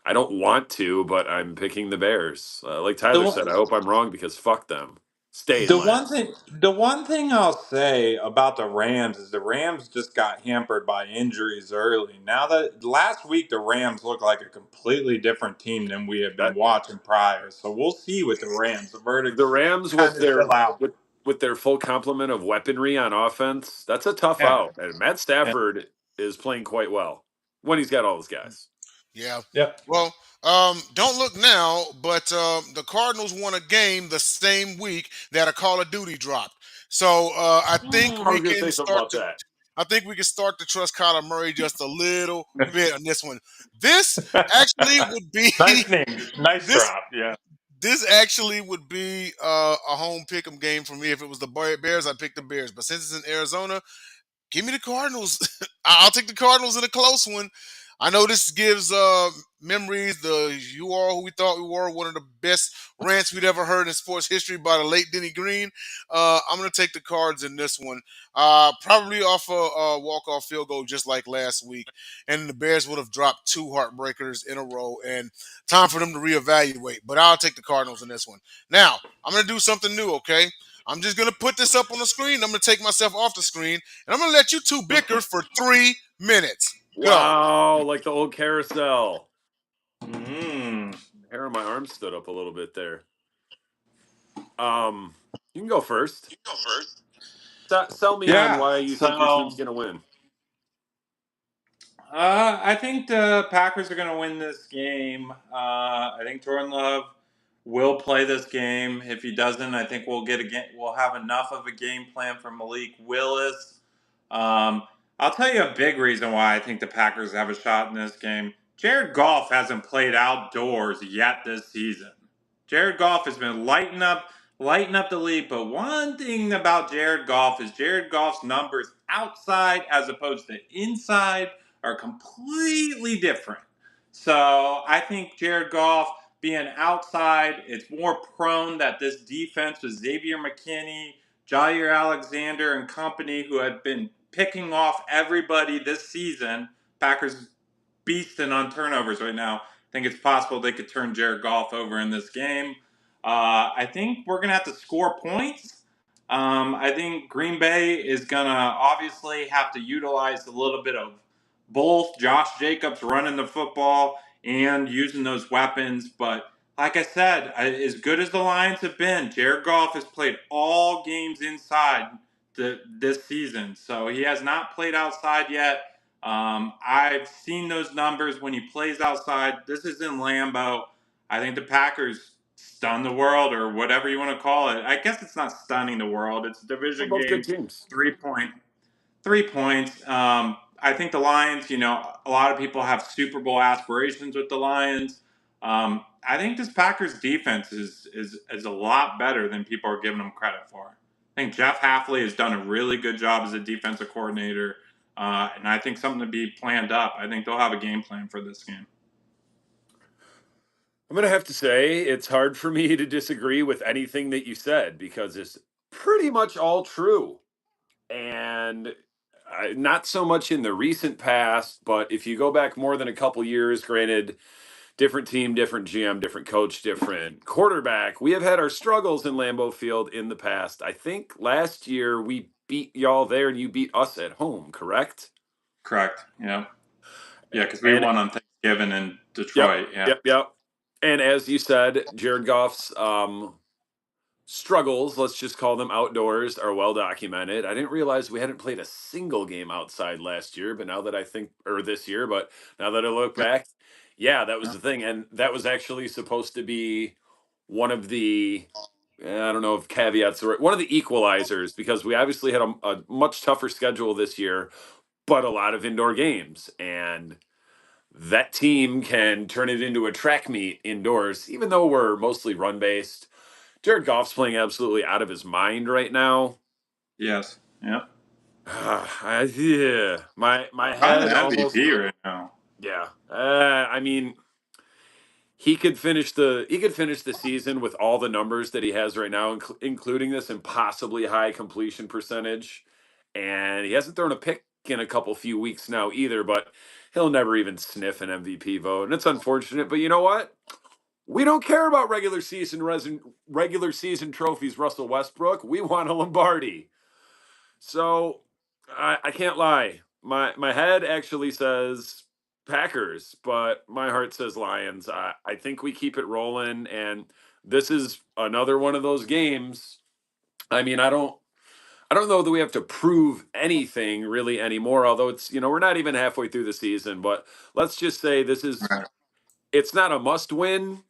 I don't want to, but I'm picking the Bears. Like The Tyler one, said, I hope I'm wrong because fuck them. Stay in the my one thing, the one thing I'll say about the Rams is the Rams just got hampered by injuries early. Now that last week the Rams looked like a completely different team than we have been that watching prior. So we'll see with the Rams. The the verdict's Rams kind with of still out. with their full complement of weaponry on offense. That's a tough Yeah. out. And Matt Yeah. Stafford is playing quite well when he's got all his guys. Yeah. Yep. Well, don't look now, but the Cardinals won a game the same week that a Call of Duty dropped. So I think I we was going to can say something start about to. that. I think we can start to trust Kyler Murray just a little bit on this one. This actually would be Nice name. Nice this. drop. Yeah. This actually would be a home pick'em game for me. If it was the Bears, I'd pick the Bears. But since it's in Arizona, give me the Cardinals. I'll take the Cardinals in a close one. I know this gives memories. You are who we thought we were, one of the best rants we'd ever heard in sports history by the late Denny Green. I'm going to take the Cards in this one, probably off a walk-off field goal, just like last week. And the Bears would have dropped two heartbreakers in a row, and time for them to reevaluate. But I'll take the Cardinals in this one. Now I'm going to do something new. Okay. I'm just going to put this up on the screen. I'm going to take myself off the screen, and I'm going to let you two bicker for 3 minutes. Go. Wow, like the old carousel. Mm. Hair on my arm stood up a little bit there. You can go first. Sell me on Yeah. why you think your team's So going to win. I think the Packers are going to win this game. I think Jordan Love will play this game. If he doesn't, I think we'll have enough of a game plan for Malik Willis. I'll tell you a big reason why I think the Packers have a shot in this game. Jared Goff hasn't played outdoors yet this season. Jared Goff has been lighting up the league. But one thing about Jared Goff is Jared Goff's numbers outside as opposed to inside are completely different. So I think Jared Goff being outside, it's more prone that this defense with Xavier McKinney, Jair Alexander, and company who have been picking off everybody this season. Packers beasting on turnovers right now. I think it's possible they could turn Jared Goff over in this game. I think we're going to have to score points. I think Green Bay is going to obviously have to utilize a little bit of both Josh Jacobs running the football and using those weapons. But like I said, as good as the Lions have been, Jared Goff has played all games inside this season. So he has not played outside yet. I've seen those numbers when he plays outside. This is in Lambeau. I think the Packers stun the world or whatever you want to call it. I guess it's not stunning the world. It's a They're division both good game, teams. 3 point. 3 points. I think the Lions, a lot of people have Super Bowl aspirations with the Lions. I think this Packers defense is a lot better than people are giving them credit for. I think Jeff Hafley has done a really good job as a defensive coordinator, and I think something to be planned up. I think they'll have a game plan for this game. I'm going to have to say it's hard for me to disagree with anything that you said because it's pretty much all true. And not so much in the recent past, but if you go back more than a couple years, granted, different team, different GM, different coach, different quarterback, we have had our struggles in Lambeau Field in the past. I think last year we beat y'all there and you beat us at home, correct? Correct. Yeah. Yeah, because we And won on Thanksgiving in yep, Detroit. Yeah. yep. And as you said, Jared Goff's struggles, let's just call them outdoors, are well documented. I didn't realize we hadn't played a single game outside last year, but now that I think, or this year, but now that I look back, yeah, that was Yeah. the thing. And that was actually supposed to be one of the, I don't know if caveats are right, one of the equalizers, because we obviously had a much tougher schedule this year, but a lot of indoor games. And that team can turn it into a track meet indoors, even though we're mostly run based. Jared Goff's playing absolutely out of his mind right now. Yes. Yeah. Yeah, my Kind head of almost. MVP right now. Yeah, I mean, he could finish the season with all the numbers that he has right now, including this impossibly high completion percentage. And he hasn't thrown a pick in a few weeks now either, but he'll never even sniff an MVP vote. And it's unfortunate, but you know what? We don't care about regular season trophies, Russell Westbrook. We want a Lombardi. So I can't lie. My head actually says Packers, but my heart says Lions. I think we keep it rolling, and this is another one of those games. I mean, I don't know that we have to prove anything really anymore. Although we're not even halfway through the season, but let's just say it's not a must win,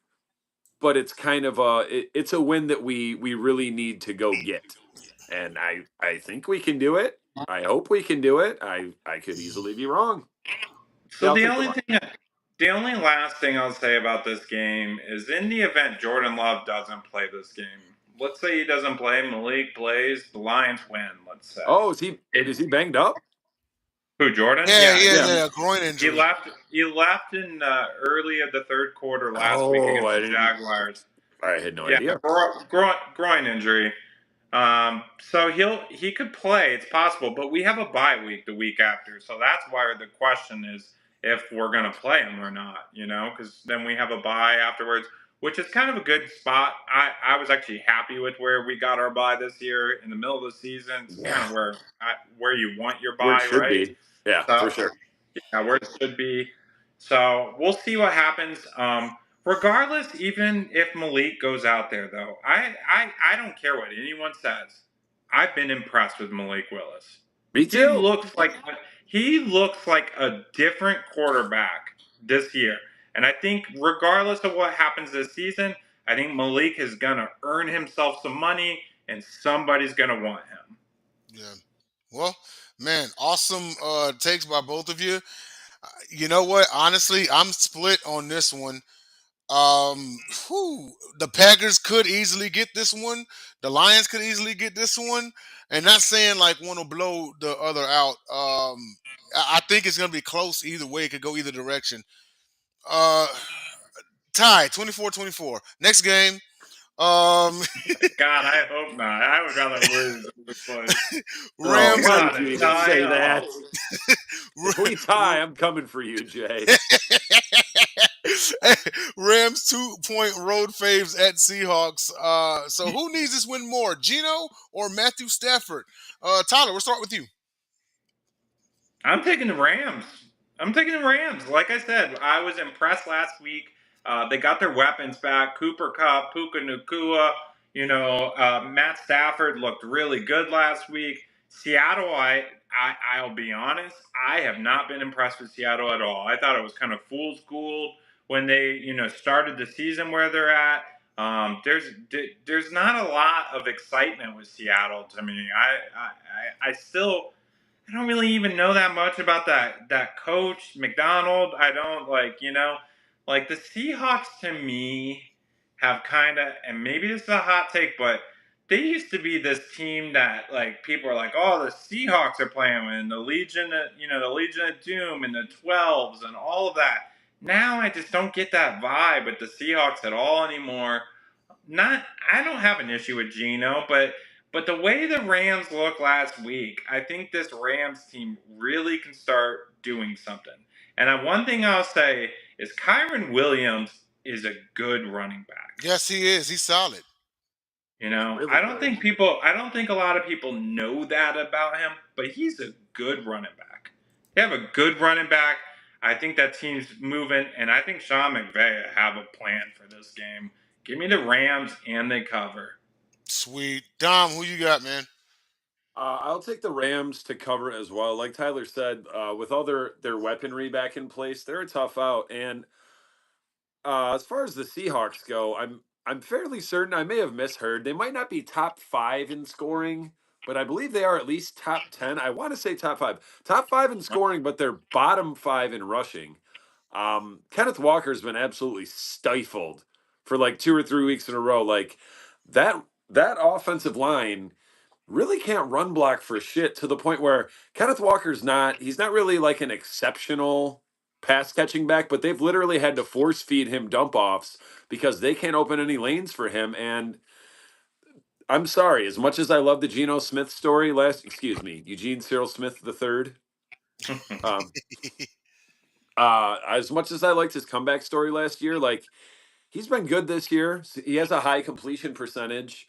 but it's kind of it's a win that we really need to go get. And I think we can do it. I hope we can do it. I could easily be wrong. Yeah, So I'll the take the only line. thing, the only last thing I'll say about this game is, in the event Jordan Love doesn't play this game, let's say he doesn't play, Malik plays, the Lions win. Let's say Oh, is he banged up? who, Jordan? Yeah, Yeah, he has Yeah. a groin he injury. left. He left in early of the third quarter last week Oh, against I the didn't. Jaguars. I had no Yeah, idea. groin injury. So he could play. It's possible, but we have a bye week the week after, so that's why the question is if we're going to play him or not. Because then we have a bye afterwards, which is kind of a good spot. I was actually happy with where we got our bye this year in the middle of the season. It's kind Yeah, of where you want your where it bye, should right? be. Yeah, for So sure. yeah, where it should be. So we'll see what happens. Regardless, even if Malik goes out there, though, I don't care what anyone says. I've been impressed with Malik Willis. Me He too. looks like he looks like a different quarterback this year, and I think regardless of what happens this season, I think Malik is gonna earn himself some money, and somebody's gonna want him. Yeah. Well, man, awesome takes by both of you. You know what? Honestly, I'm split on this one. The Packers could easily get this one. The Lions could easily get this one. And not saying like one will blow the other out. I think it's gonna be close either way. It could go either direction. Uh, tie 24-24. Next game. Um, God, I hope not. I would rather lose than be close. Oh, Rams. why God, did you a even tie. say that? Oh. If we tie, I'm coming for you, Jay. Rams 2-point road faves at Seahawks. So who needs this win more, Gino or Matthew Stafford? Tyler, we'll start with you. I'm taking the Rams. I'm taking the Rams. Like I said, I was impressed last week. They got their weapons back. Cooper Kupp, Puka Nacua. Matt Stafford looked really good last week. Seattle, I'll be honest, I have not been impressed with Seattle at all. I thought it was kind of fool's gold when they, started the season where they're at. There's not a lot of excitement with Seattle to me. I still I don't really even know that much about that coach McDonald. I don't like the Seahawks to me have kind of, and maybe this is a hot take, but they used to be this team that like people are like, oh, the Seahawks are playing with the Legion, the Legion of Doom and the 12s and all of that. Now I just don't get that vibe with the Seahawks at all anymore. Not, I don't have an issue with Geno, but the way the Rams looked last week, I think this Rams team really can start doing something. And one thing I'll say is Kyron Williams is a good running back. Yes, he is. He's solid. Really good. I don't think a lot of people know that about him, but he's a good running back. They have a good running back. I think that team's moving, and I think Sean McVay have a plan for this game. Give me the Rams, and they cover. Sweet. Dom, who you got, man? I'll take the Rams to cover as well. Like Tyler said, with all their weaponry back in place, they're a tough out. And as far as the Seahawks go, I'm fairly certain I may have misheard. They might not be top 5 in scoring, but I believe they are at least top 10. I want to say top 5. Top 5 in scoring, but they're bottom 5 in rushing. Kenneth Walker's been absolutely stifled for like 2 or 3 weeks in a row. Like that offensive line really can't run block for shit, to the point where Kenneth Walker's he's not really like an exceptional pass catching back, but they've literally had to force feed him dump offs because they can't open any lanes for him. And I'm sorry, as much as I love the Geno Smith story Eugene Cyril Smith the third. Um, as much as I liked his comeback story last year, like he's been good this year. He has a high completion percentage,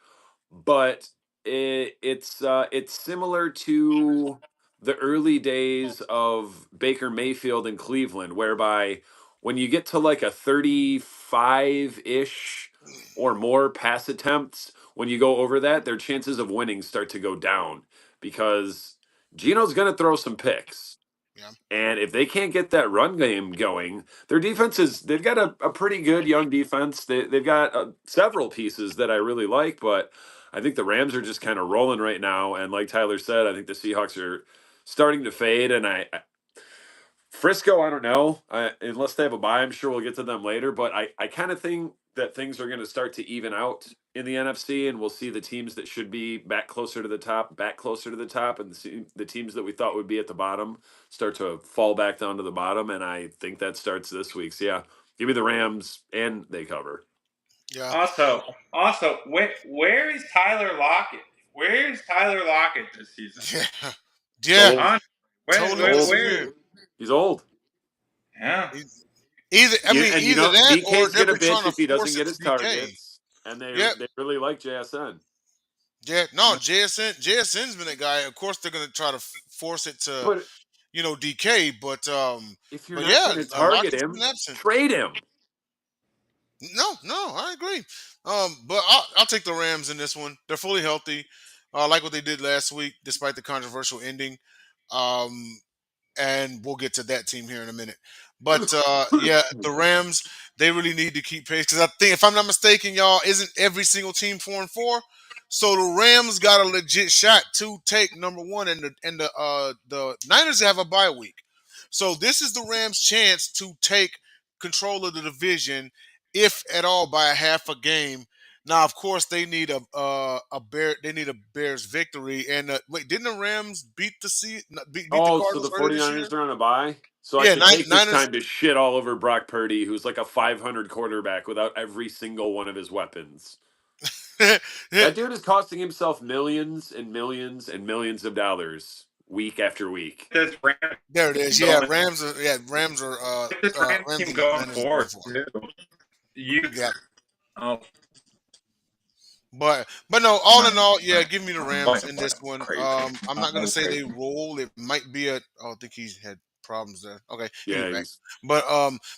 but it's similar to the early days of Baker Mayfield in Cleveland, whereby when you get to like a 35-ish or more pass attempts, when you go over that, their chances of winning start to go down because Gino's going to throw some picks. Yeah. And if they can't get that run game going, their defense they've got a pretty good young defense. They've got several pieces that I really like, but I think the Rams are just kind of rolling right now. And like Tyler said, I think the Seahawks are starting to fade. And Frisco, I don't know. Unless they have a bye, I'm sure we'll get to them later. But I kind of think that things are going to start to even out in the NFC, and we'll see the teams that should be back closer to the top, and the teams that we thought would be at the bottom start to fall back down to the bottom. And I think that starts this week. So yeah, give me the Rams, and they cover. Yeah. Also, where is Tyler Lockett? Where is Tyler Lockett this season? Yeah. He's Yeah. old. Totally disappeared. He's old. Yeah. Either that or DK's they're gonna trying bitch to if he doesn't force it get to his DK. targets, and they Yep. really like JSN. Yeah, no, JSN's been a guy. Of course, they're gonna try to force it to, But DK. But if you're but not yeah, going to target Lockett's him, been absent. trade him. No, I agree. But I'll take the Rams in this one. They're fully healthy. Like what they did last week, despite the controversial ending. Um, and we'll get to that team here in a minute. But yeah, the Rams, they really need to keep pace because I think, if I'm not mistaken, y'all, isn't every single team 4-4? So the Rams got a legit shot to take number one, and the Niners have a bye week. So this is the Rams' chance to take control of the division, if at all, by a half a game. Now, of course, they need a Bears victory. And wait, didn't the Rams beat the So Cardinals the earlier this year? 49ers are on a bye. So I Yeah, should take this Niners. time to shit all over Brock Purdy, who's like a 500 quarterback without every single one of his weapons. That dude is costing himself millions and millions and millions of dollars week after week. This Rams There it is. Yeah, Rams are. Yeah, Rams are. this Rams Rams team and going Niners are forward 4-4. too. You Yeah, oh but no. All in all, yeah, give me the Rams in this one. crazy. I'm not gonna say they roll. It might be a. Oh, I think he's had problems there. Okay, he'll Yeah, be back. he's But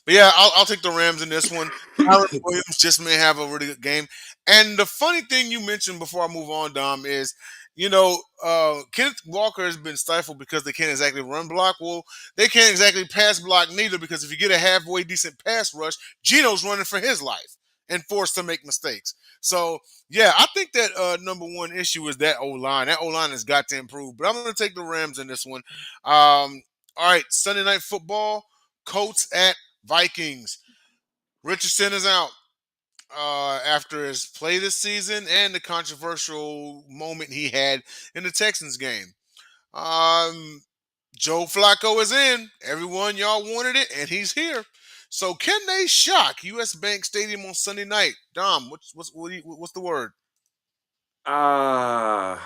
yeah, I'll take the Rams in this one. Tyler Williams just may have a really good game. And the funny thing you mentioned before I move on, Dom, is Kenneth Walker has been stifled because they can't exactly run block. Well, they can't exactly pass block neither, because if you get a halfway decent pass rush, Geno's running for his life and forced to make mistakes. So yeah, I think that number one issue is that O line. That O line has got to improve. But I'm going to take the Rams in this one. All right, Sunday Night Football, Colts at Vikings. Richardson is out after his play this season and the controversial moment he had in the Texans game. Joe Flacco is in. Everyone, y'all wanted it, and he's here. So can they shock US Bank Stadium on Sunday night? Dom, what's the word? I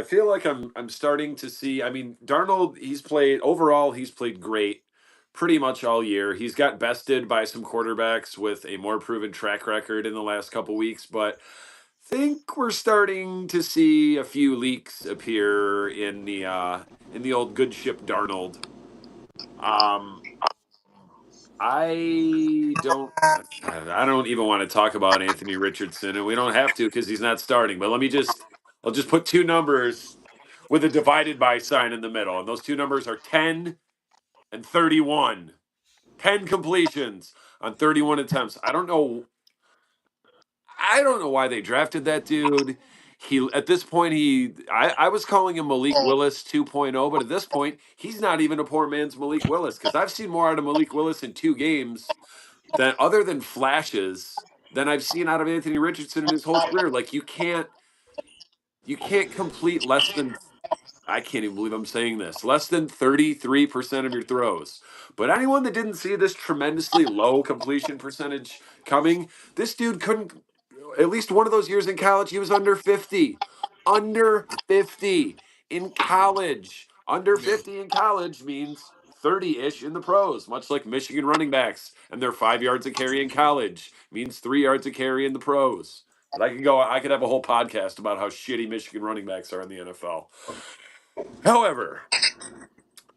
feel like I'm starting to see. I mean, Darnold, he's played great pretty much all year. He's got bested by some quarterbacks with a more proven track record in the last couple weeks, but think we're starting to see a few leaks appear in the old good ship Darnold. Um, I don't even want to talk about Anthony Richardson, and we don't have to because he's not starting. But I'll just put two numbers with a divided by sign in the middle, and those two numbers are 10 and 31. 10 completions on 31 attempts. I don't know why they drafted that dude. He at this point I was calling him Malik Willis 2.0, but at this point he's not even a poor man's Malik Willis, because I've seen more out of Malik Willis in 2 games that, other than flashes, than I've seen out of Anthony Richardson in his whole career. Like you can't complete less than I can't even believe I'm saying this. Less than 33% of your throws. But anyone that didn't see this tremendously low completion percentage coming, this dude couldn't, at least one of those years in college, he was under 50. Under 50 in college. Under Yeah. 50 in college means 30-ish in the pros, much like Michigan running backs and their 5 yards of carry in college means 3 yards of carry in the pros. But I could have a whole podcast about how shitty Michigan running backs are in the NFL. However,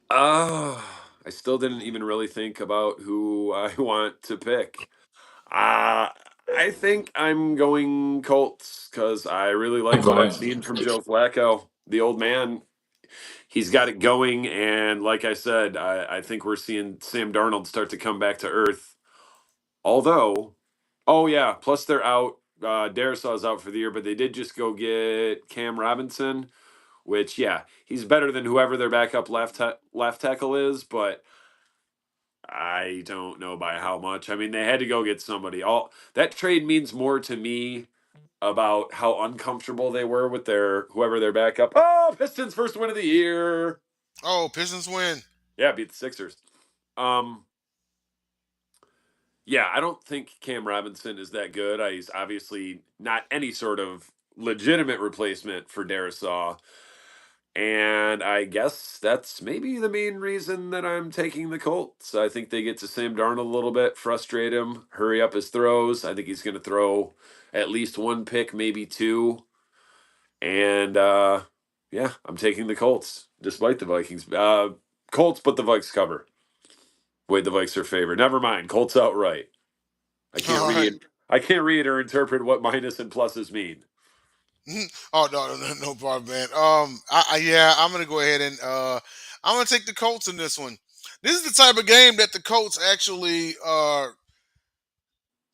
I still didn't even really think about who I want to pick. Uh, I think I'm going Colts because I really I'm like what I've going. seen from Joe Flacco. The old man, he's got it going. And like I said, I think we're seeing Sam Darnold start to come back to earth. Although, oh, yeah, plus they're out. Darisaw's out for the year, but they did just go get Cam Robinson, which yeah, he's better than whoever their backup left tackle is, but I don't know by how much. I mean, they had to go get somebody. All that trade means more to me about how uncomfortable they were with their whoever their backup. Oh, Pistons first win of the year. Oh, Pistons win. Yeah, beat the Sixers. Um, yeah, I don't think Cam Robinson is that good. He's obviously not any sort of legitimate replacement for Darisaw. And I guess that's maybe the main reason that I'm taking the Colts. I think they get to Sam Darnold a little bit, frustrate him, hurry up his throws. I think he's going to throw at least one pick, maybe two. And yeah, I'm taking the Colts, despite the Vikings. Colts, but the Vikes cover. Wait, the Vikes are favored. Never mind. Colts outright. I can't All right. read. I can't read or interpret what minus and pluses mean. Oh no problem, man. Yeah, I'm gonna go ahead and I'm gonna take the Colts in this one. This is the type of game that the Colts actually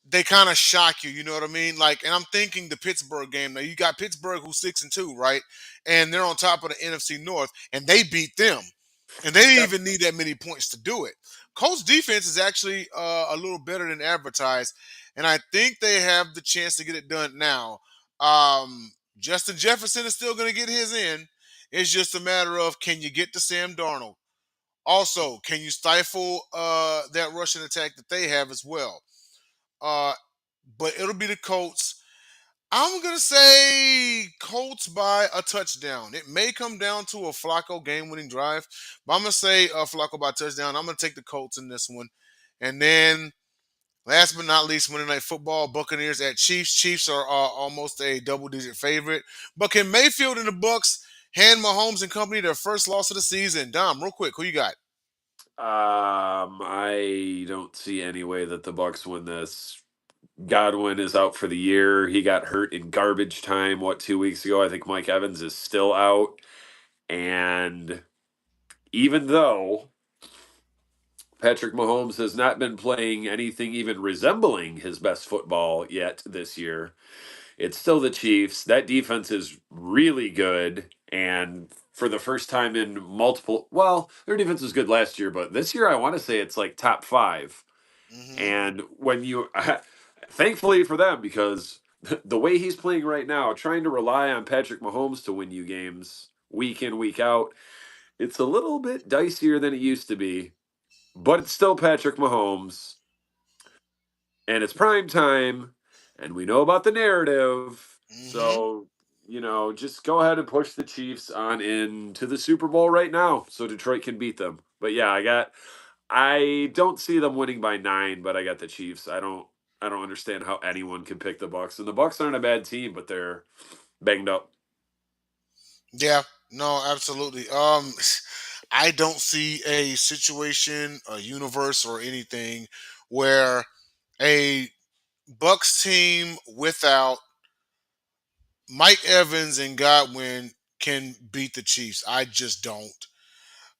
they kind of shock you. You know what I mean? Like, and I'm thinking the Pittsburgh game. Now you got Pittsburgh who's 6-2, right? And they're on top of the NFC North, and they beat them, and they didn't Yep. even need that many points to do it. Colts defense is actually a little better than advertised, and I think they have the chance to get it done now. Justin Jefferson is still going to get his in. It's just a matter of can you get to Sam Darnold? Also, can you stifle that rushing attack that they have as well? Uh, but it'll be the Colts. I'm gonna say Colts by a touchdown. It may come down to a Flacco game-winning drive, but I'm gonna say Flacco by touchdown. I'm gonna take the Colts in this one, and then last but not least, Monday Night Football, Buccaneers at Chiefs. Chiefs are almost a double-digit favorite, but can Mayfield and the Bucks hand Mahomes and company their first loss of the season? Dom, real quick, who you got? I don't see any way that the Bucks win this. Godwin is out for the year. He got hurt in garbage time, 2 weeks ago? I think Mike Evans is still out. And even though Patrick Mahomes has not been playing anything even resembling his best football yet this year, it's still the Chiefs. That defense is really good. And for the first time in multiple, well, their defense was good last year, but this year I want to say it's like top five. Mm-hmm. And when you, thankfully for them, because the way he's playing right now, trying to rely on Patrick Mahomes to win you games week in, week out, it's a little bit dicier than it used to be, but it's still Patrick Mahomes, and it's prime time, and we know about the narrative. Mm-hmm. So, just go ahead and push the Chiefs on into the Super Bowl right now so Detroit can beat them. But yeah, I don't see them winning by 9, but I got the Chiefs. I don't understand how anyone can pick the Bucks. And the Bucks aren't a bad team, but they're banged up. Yeah, no, absolutely. I don't see a situation, a universe, or anything where a Bucks team without Mike Evans and Godwin can beat the Chiefs. I just don't.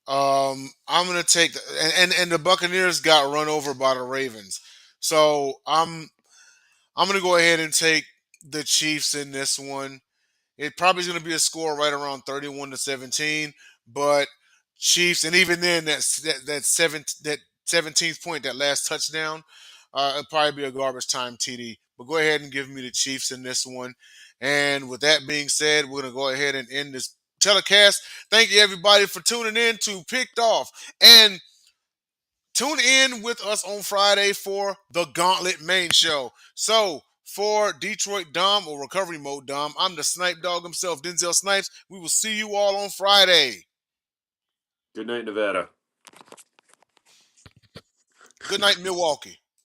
I'm gonna take and the Buccaneers got run over by the Ravens, so I'm gonna go ahead and take the Chiefs in this one. It probably is going to be a score right around 31-17, but Chiefs, and even then, that 17th point, that last touchdown, it'll probably be a garbage time TD. But go ahead and give me the Chiefs in this one. And with that being said, we're going to go ahead and end this telecast. Thank you, everybody, for tuning in to Picked Off. And tune in with us on Friday for the Gauntlet Main Show. So, for Detroit Dom or Recovery Mode Dom, I'm the Snipe Dog himself, Denzel Snipes. We will see you all on Friday. Good night, Nevada. Good night, Milwaukee.